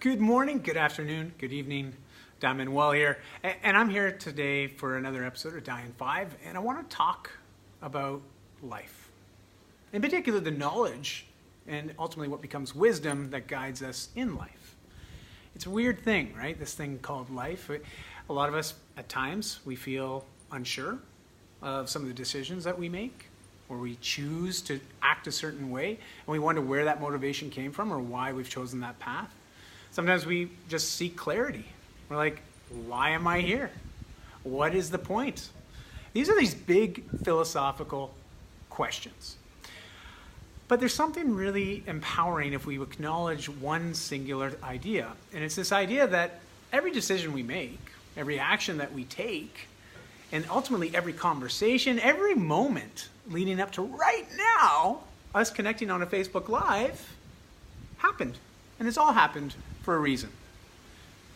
Good morning, good afternoon, good evening. Manuel here, and I'm here today for another episode of Die in 5, and I want to talk about life. In particular, the knowledge and ultimately what becomes wisdom that guides us in life. It's a weird thing, right? This thing called life. A lot of us, at times, we feel unsure of some of the decisions that we make, or we choose to act a certain way, and we wonder where that motivation came from or why we've chosen that path. Sometimes we just seek clarity. We're like, why am I here? What is the point? These are these big philosophical questions. But there's something really empowering if we acknowledge one singular idea. And it's this idea that every decision we make, every action that we take, and ultimately every conversation, every moment leading up to right now, us connecting on a Facebook Live, happened. And it's all happened for a reason.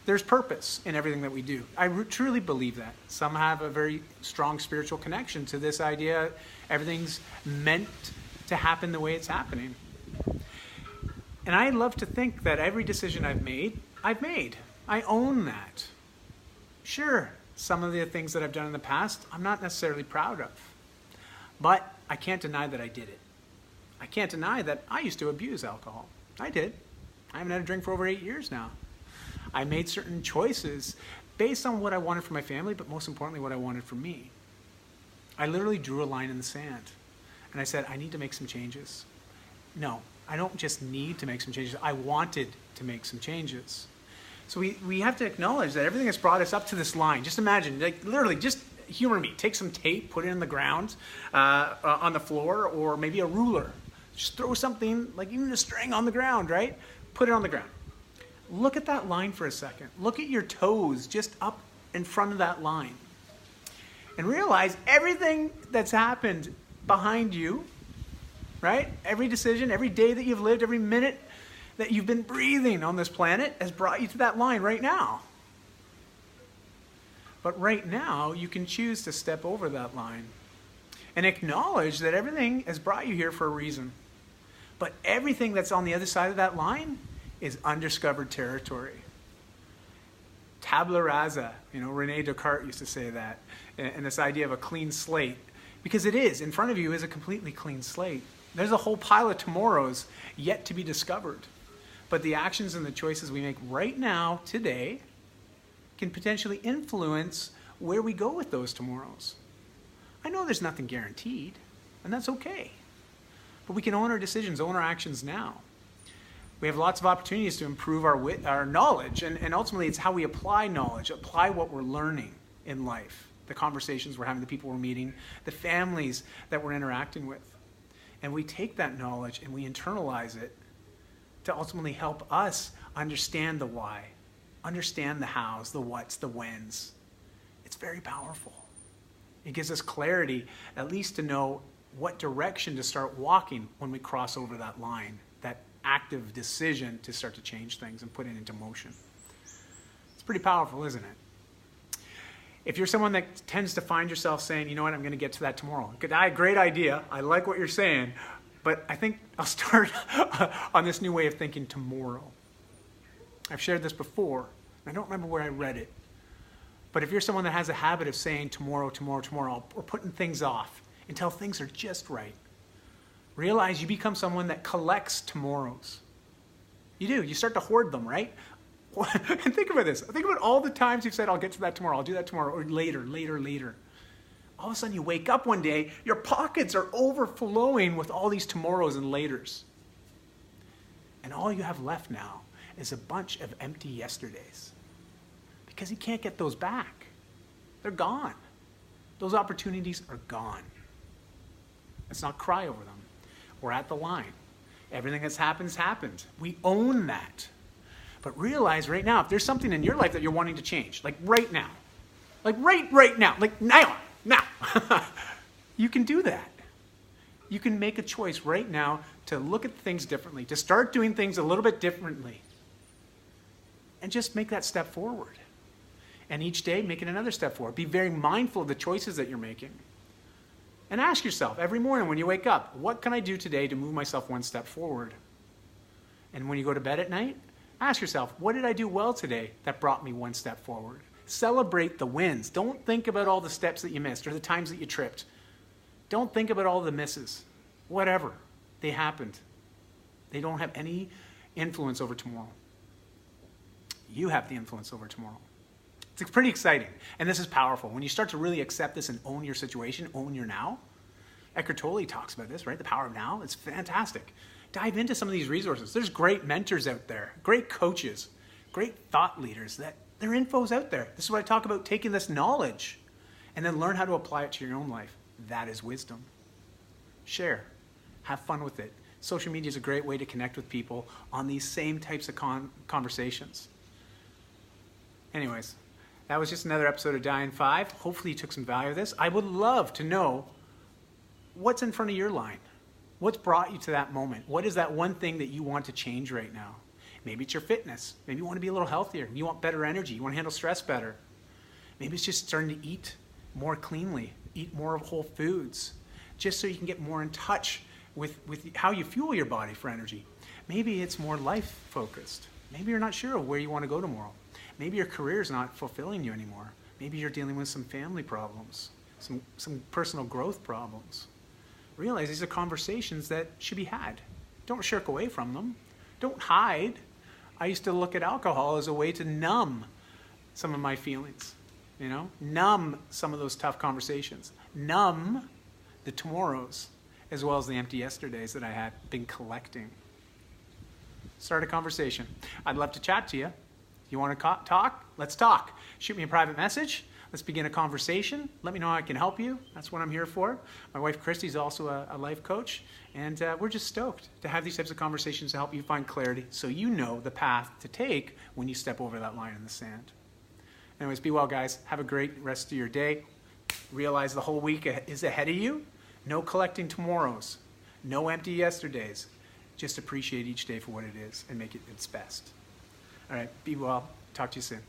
There's purpose in everything that we do. I truly believe that. Some have a very strong spiritual connection to this idea. Everything's meant to happen the way it's happening. And I love to think that every decision I've made. I own that. Sure, some of the things that I've done in the past, I'm not necessarily proud of. But I can't deny that I did it. I can't deny that I used to abuse alcohol. I did. I haven't had a drink for over 8 years now. I made certain choices based on what I wanted for my family, but most importantly, what I wanted for me. I literally drew a line in the sand. And I said, I need to make some changes. No, I don't just need to make some changes. I wanted to make some changes. So we have to acknowledge that everything has brought us up to this line. Just imagine, like literally, just humor me. Take some tape, put it in the ground, on the floor, or maybe a ruler. Just throw something, like even a string on the ground, right? Put it on the ground. Look at that line for a second. Look at your toes just up in front of that line. And realize everything that's happened behind you, right? Every decision, every day that you've lived, every minute that you've been breathing on this planet has brought you to that line right now. But right now, you can choose to step over that line and acknowledge that everything has brought you here for a reason. But everything that's on the other side of that line is undiscovered territory. Tabula rasa, Rene Descartes used to say that, and this idea of a clean slate. Because it is, in front of you is a completely clean slate. There's a whole pile of tomorrows yet to be discovered. But the actions and the choices we make right now, today, can potentially influence where we go with those tomorrows. I know there's nothing guaranteed, and that's okay. But we can own our decisions, own our actions now. We have lots of opportunities to improve our knowledge, and ultimately it's how we apply knowledge, apply what we're learning in life, the conversations we're having, the people we're meeting, the families that we're interacting with. And we take that knowledge and we internalize it to ultimately help us understand the why, understand the hows, the whats, the whens. It's very powerful. It gives us clarity, at least to know what direction to start walking when we cross over that line, that active decision to start to change things and put it into motion. It's pretty powerful, isn't it? If you're someone that tends to find yourself saying, you know what, I'm going to get to that tomorrow. Great idea. I like what you're saying, but I think I'll start on this new way of thinking tomorrow. I've shared this before. I don't remember where I read it. But if you're someone that has a habit of saying tomorrow, or putting things off until things are just right, realize you become someone that collects tomorrows. You do. You start to hoard them, right? And think about this. Think about all the times you've said, I'll get to that tomorrow, I'll do that tomorrow, or later. All of a sudden you wake up one day, your pockets are overflowing with all these tomorrows and laters. And all you have left now is a bunch of empty yesterdays. Because you can't get those back. They're gone. Those opportunities are gone. Let's not cry over them. We're at the line. Everything that's happened's happened. We own that. But realize right now, if there's something in your life that you're wanting to change, like right now, like right now, like now, you can do that. You can make a choice right now to look at things differently, to start doing things a little bit differently, and just make that step forward. And each day, make it another step forward. Be very mindful of the choices that you're making. And ask yourself every morning when you wake up, what can I do today to move myself one step forward? And when you go to bed at night, Ask yourself, what did I do well today that brought me one step forward? Celebrate the wins. Don't think about all the steps that you missed or the times that you tripped. Don't think about all the misses. Whatever. They happened. They don't have any influence over tomorrow. You have the influence over tomorrow. It's pretty exciting. And this is powerful. When you start to really accept this and own your situation, own your now. Eckhart Tolle talks about this, right? The power of now. It's fantastic. Dive into some of these resources. There's great mentors out there, great coaches, great thought leaders. Their info's out there. This is what I talk about, taking this knowledge and then learn how to apply it to your own life. That is wisdom. Share. Have fun with it. Social media is a great way to connect with people on these same types of conversations. Anyways, that was just another episode of Die in 5. Hopefully you took some value of this. I would love to know what's in front of your line. What's brought you to that moment? What is that one thing that you want to change right now? Maybe it's your fitness. Maybe you want to be a little healthier. You want better energy. You want to handle stress better. Maybe it's just starting to eat more cleanly, eat more of whole foods, just so you can get more in touch with how you fuel your body for energy. Maybe it's more life-focused. Maybe you're not sure of where you want to go tomorrow. Maybe your career is not fulfilling you anymore. Maybe you're dealing with some family problems, some personal growth problems. Realize these are conversations that should be had. Don't shirk away from them. Don't hide. I used to look at alcohol as a way to numb some of my feelings, numb some of those tough conversations, numb the tomorrows, as well as the empty yesterdays that I had been collecting. Start a conversation. I'd love to chat to you. You want to talk? Let's talk. Shoot me a private message. Let's begin a conversation. Let me know how I can help you. That's what I'm here for. My wife, Christy's also a life coach, and we're just stoked to have these types of conversations to help you find clarity so you know the path to take when you step over that line in the sand. Anyways, be well, guys. Have a great rest of your day. Realize the whole week is ahead of you. No collecting tomorrows. No empty yesterdays. Just appreciate each day for what it is and make it its best. All right, be well. Talk to you soon.